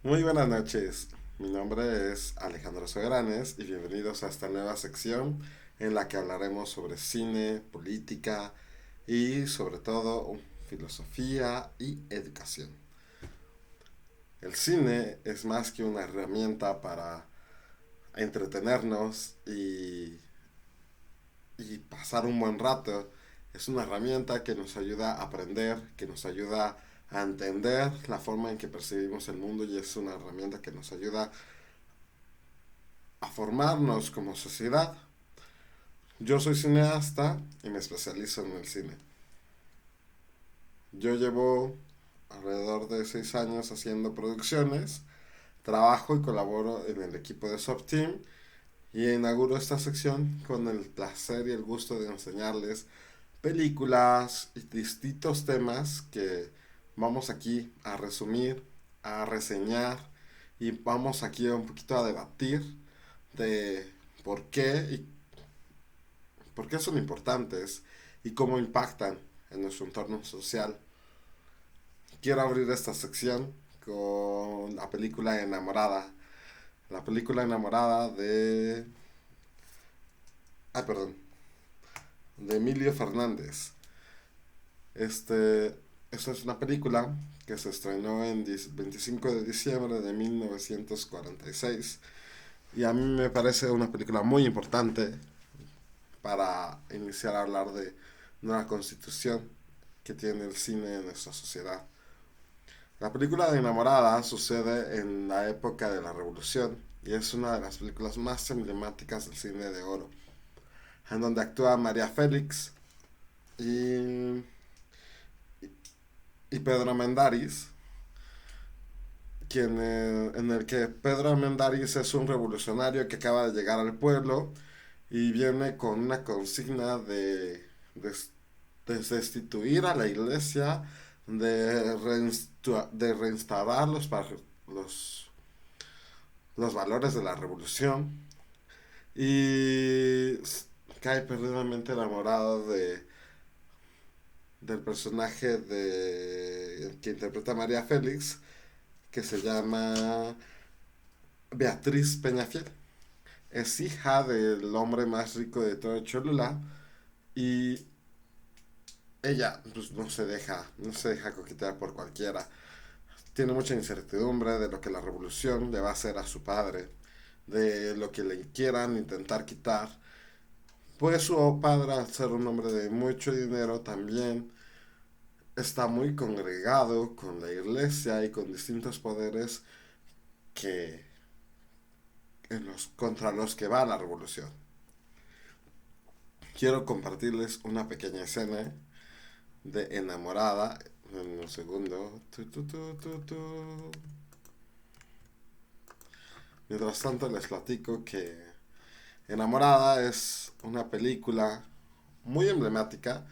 Muy buenas noches, mi nombre es Alejandro Sogranes y bienvenidos a esta nueva sección en la que hablaremos sobre cine, política y sobre todo filosofía y educación. El cine es más que una herramienta para entretenernos y pasar un buen rato. Es una herramienta que nos ayuda a aprender, que nos ayuda a entender la forma en que percibimos el mundo y es una herramienta que nos ayuda a formarnos como sociedad. Yo soy cineasta y me especializo en el cine. Yo llevo alrededor de 6 años haciendo producciones, trabajo y colaboro en el equipo de Subteam y inauguro esta sección con el placer y el gusto de enseñarles películas y distintos temas que vamos aquí a resumir, a reseñar y vamos aquí un poquito a debatir de por qué y por qué son importantes y cómo impactan en nuestro entorno social. Quiero abrir esta sección con la película Enamorada. La película Enamorada de... perdón. De Emilio Fernández. Este, esta es una película que se estrenó en 25 de diciembre de 1946 y a mí me parece una película muy importante para iniciar a hablar de una constitución que tiene el cine en nuestra sociedad. La película de Enamorada sucede en la época de la Revolución y es una de las películas más emblemáticas del cine de oro, en donde actúa María Félix y, y Pedro Mendaris, en el que Pedro Mendaris es un revolucionario que acaba de llegar al pueblo y viene con una consigna de destituir a la iglesia, de reinstaurar los, los valores de la revolución y cae perdidamente enamorado del personaje que interpreta María Félix, que se llama Beatriz Peñafiel. Es hija del hombre más rico de todo Cholula y ella pues, no se deja coquetear por cualquiera. Tiene mucha incertidumbre de lo que la revolución le va a hacer a su padre, de lo que le quieran intentar quitar. Pues su padre, al ser un hombre de mucho dinero, también está muy congregado con la iglesia y con distintos poderes que contra los que va la revolución. Quiero compartirles una pequeña escena de Enamorada en un segundo. Mientras tanto les platico que Enamorada es una película muy emblemática,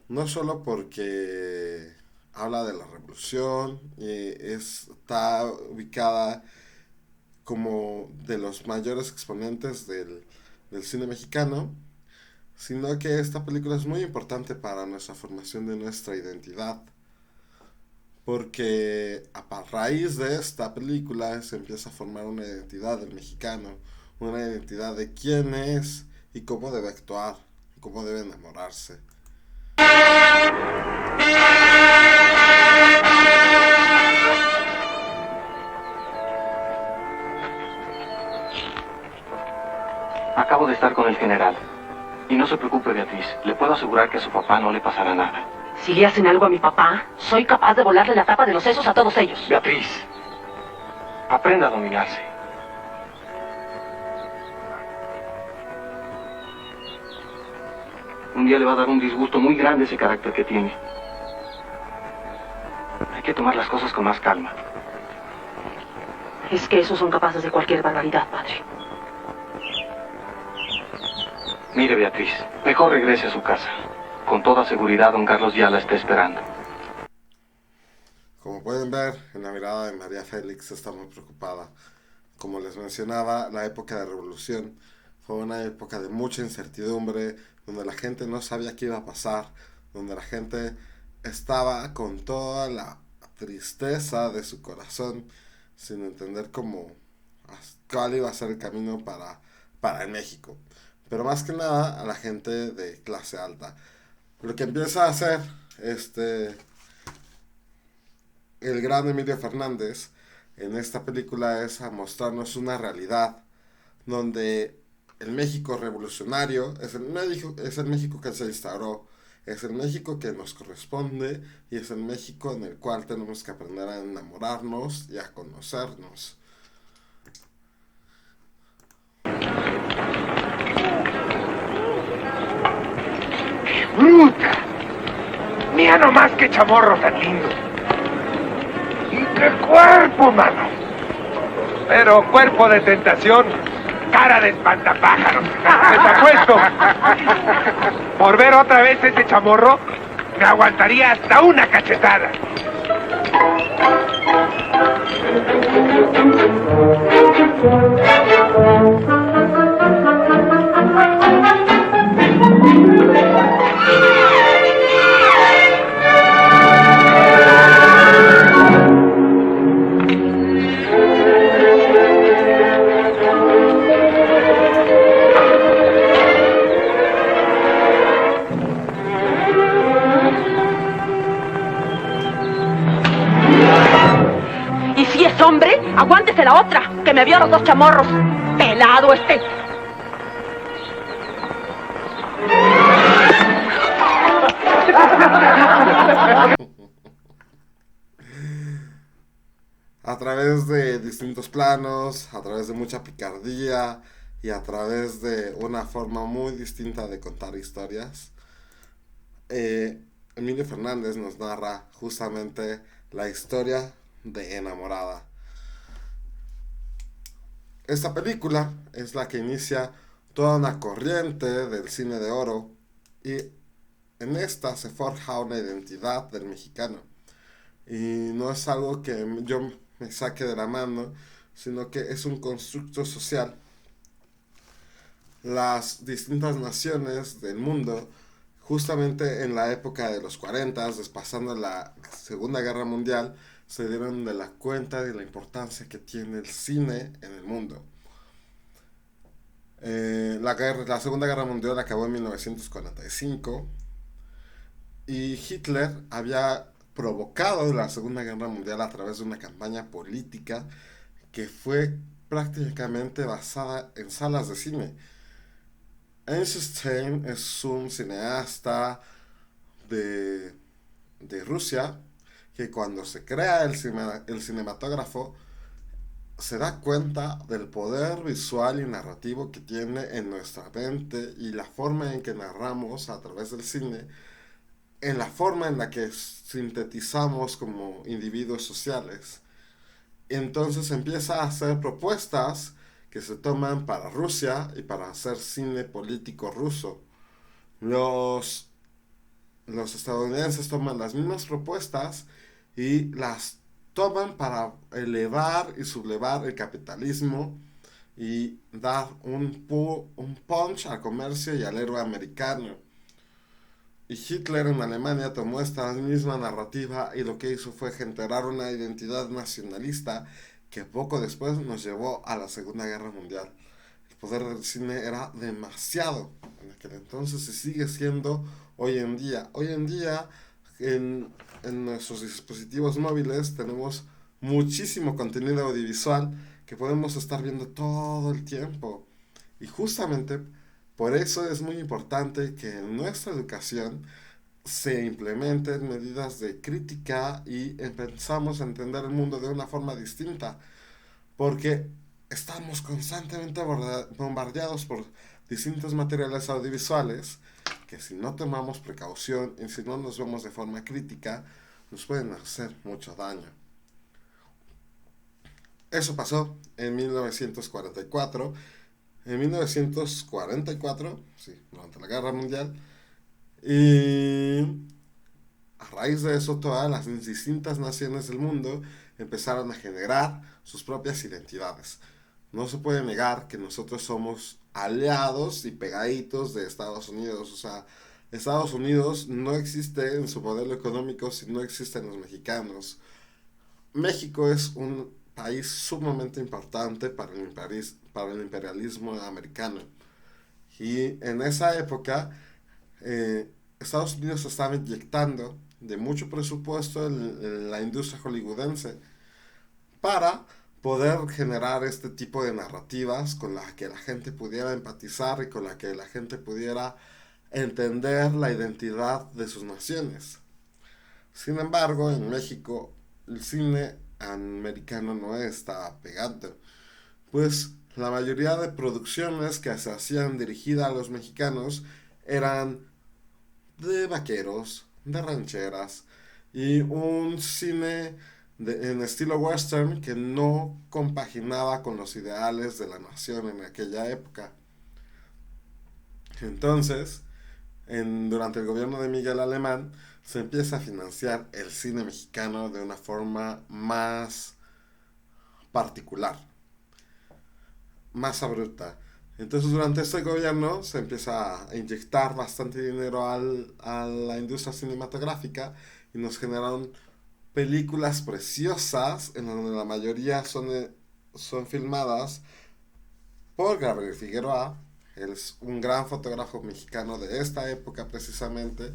no solo porque habla de la revolución y está ubicada como de los mayores exponentes del cine mexicano, sino que esta película es muy importante para nuestra formación de nuestra identidad, porque a raíz de esta película se empieza a formar una identidad del mexicano, una identidad de quién es y cómo debe actuar, cómo debe enamorarse. Acabo de estar con el general. Y no se preocupe, Beatriz. Le puedo asegurar que a su papá no le pasará nada. Si le hacen algo a mi papá, soy capaz de volarle la tapa de los sesos a todos ellos. Beatriz, aprenda a dominarse. Un día le va a dar un disgusto muy grande ese carácter que tiene. Hay que tomar las cosas con más calma. Es que esos son capaces de cualquier barbaridad, padre. Mire, Beatriz, mejor regrese a su casa. Con toda seguridad, don Carlos ya la está esperando. Como pueden ver, en la mirada de María Félix está muy preocupada. Como les mencionaba, la época de revolución fue una época de mucha incertidumbre, donde la gente no sabía qué iba a pasar, donde la gente estaba con toda tristeza de su corazón, sin entender cuál iba a ser el camino para México. Pero más que nada a la gente de clase alta. Lo que empieza a hacer el gran Emilio Fernández en esta película es a mostrarnos una realidad donde el México revolucionario es el México que se instauró, es el México que nos corresponde y es el México en el cual tenemos que aprender a enamorarnos y a conocernos. ¡Bruta! Mira nomás qué chamorro tan lindo. ¡Y qué cuerpo, mano! Pero cuerpo de tentación, cara de espantapájaros. Les apuesto. Por ver otra vez ese chamorro, me aguantaría hasta una cachetada. Y si es hombre, aguántese la otra, que me vio los dos chamorros. Pelado este. A través de distintos planos, a través de mucha picardía y a través de una forma muy distinta de contar historias, Emilio Fernández nos narra justamente la historia de Enamorada. Esta película es la que inicia toda una corriente del cine de oro y en esta se forja una identidad del mexicano. Y no es algo que yo me saque de la mano, sino que es un constructo social. Las distintas naciones del mundo, justamente en la época de los 40, pasando la Segunda Guerra Mundial, se dieron de la cuenta de la importancia que tiene el cine en el mundo. La Segunda Guerra Mundial acabó en 1945 y Hitler había provocado la Segunda Guerra Mundial a través de una campaña política que fue prácticamente basada en salas de cine. Eisenstein es un cineasta de Rusia que cuando se crea el cinematógrafo se da cuenta del poder visual y narrativo que tiene en nuestra mente y la forma en que narramos a través del cine, en la forma en la que sintetizamos como individuos sociales. Entonces empieza a hacer propuestas que se toman para Rusia y para hacer cine político ruso. Los estadounidenses toman las mismas propuestas y las toman para elevar y sublevar el capitalismo y dar un punch al comercio y al héroe americano. Y Hitler en Alemania tomó esta misma narrativa y lo que hizo fue generar una identidad nacionalista que poco después nos llevó a la Segunda Guerra Mundial. El poder del cine era demasiado en aquel entonces y sigue siendo hoy en día. Hoy en día en nuestros dispositivos móviles tenemos muchísimo contenido audiovisual que podemos estar viendo todo el tiempo. Y justamente por eso es muy importante que en nuestra educación se implementen medidas de crítica y empezamos a entender el mundo de una forma distinta, porque estamos constantemente bombardeados por distintos materiales audiovisuales que si no tomamos precaución y si no nos vemos de forma crítica, nos pueden hacer mucho daño. Eso pasó en 1944. En 1944, sí, durante la Guerra Mundial, y a raíz de eso todas las distintas naciones del mundo empezaron a generar sus propias identidades. No se puede negar que nosotros somos aliados y pegaditos de Estados Unidos. O sea, Estados Unidos no existe en su modelo económico si no existen los mexicanos. México es un país sumamente importante para el imperialismo americano. Y en esa época, Estados Unidos estaba inyectando de mucho presupuesto en la industria hollywoodense para poder generar este tipo de narrativas con las que la gente pudiera empatizar y con la que la gente pudiera entender la identidad de sus naciones. Sin embargo, en México el cine americano no está pegando, pues la mayoría de producciones que se hacían dirigidas a los mexicanos eran de vaqueros, de rancheras y un cine en estilo western que no compaginaba con los ideales de la nación en aquella época. Entonces, durante el gobierno de Miguel Alemán, se empieza a financiar el cine mexicano de una forma más particular, más abrupta. Entonces, durante este gobierno se empieza a inyectar bastante dinero a la industria cinematográfica y nos generaron películas preciosas en donde la mayoría son filmadas por Gabriel Figueroa. Él es un gran fotógrafo mexicano de esta época precisamente,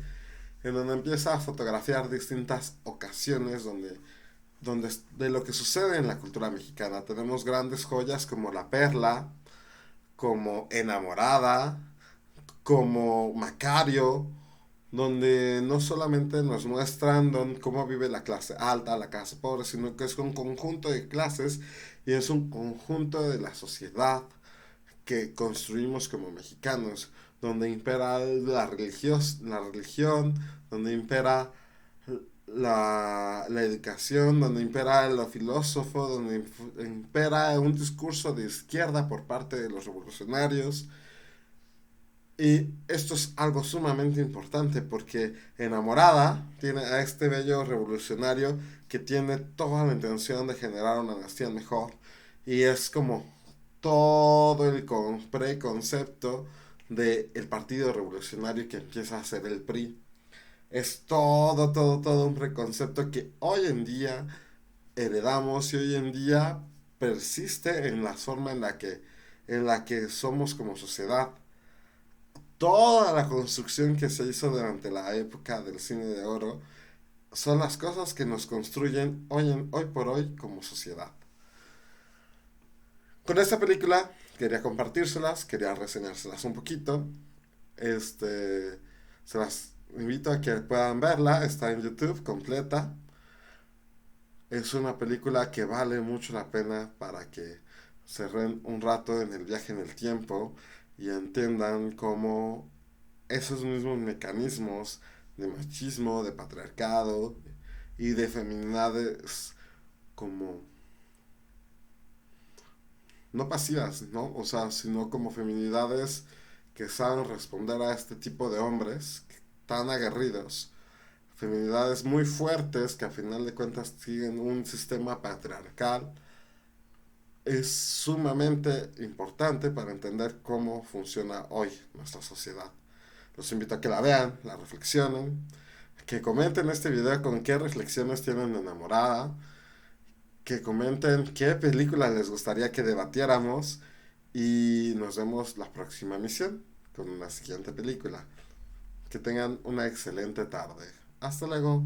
en donde empieza a fotografiar distintas ocasiones de lo que sucede en la cultura mexicana. Tenemos grandes joyas como La Perla, como Enamorada, como Macario, donde no solamente nos muestran cómo vive la clase alta, la clase pobre, sino que es un conjunto de clases y es un conjunto de la sociedad que construimos como mexicanos, donde impera la religión, donde impera la educación, donde impera lo filósofo, donde impera un discurso de izquierda por parte de los revolucionarios. Y esto es algo sumamente importante porque Enamorada tiene a este bello revolucionario que tiene toda la intención de generar una nación mejor y es como todo el preconcepto del partido revolucionario que empieza a ser el PRI. Es todo un preconcepto que hoy en día heredamos y hoy en día persiste en la forma en la que somos como sociedad. Toda la construcción que se hizo durante la época del cine de oro son las cosas que nos construyen hoy por hoy como sociedad. Con esta película quería compartírselas, quería reseñárselas un poquito. Se las invito a que puedan verla, está en YouTube completa. Es una película que vale mucho la pena para que se den un rato en el viaje en el tiempo y entiendan cómo esos mismos mecanismos de machismo, de patriarcado y de feminidades como no pasivas, ¿no? O sea, sino como feminidades que saben responder a este tipo de hombres tan aguerridos, feminidades muy fuertes que a final de cuentas siguen un sistema patriarcal, es sumamente importante para entender cómo funciona hoy nuestra sociedad. Los invito a que la vean, la reflexionen, que comenten este video con qué reflexiones tienen de Enamorada, que comenten qué película les gustaría que debatiéramos y nos vemos la próxima emisión con una siguiente película. Que tengan una excelente tarde. Hasta luego.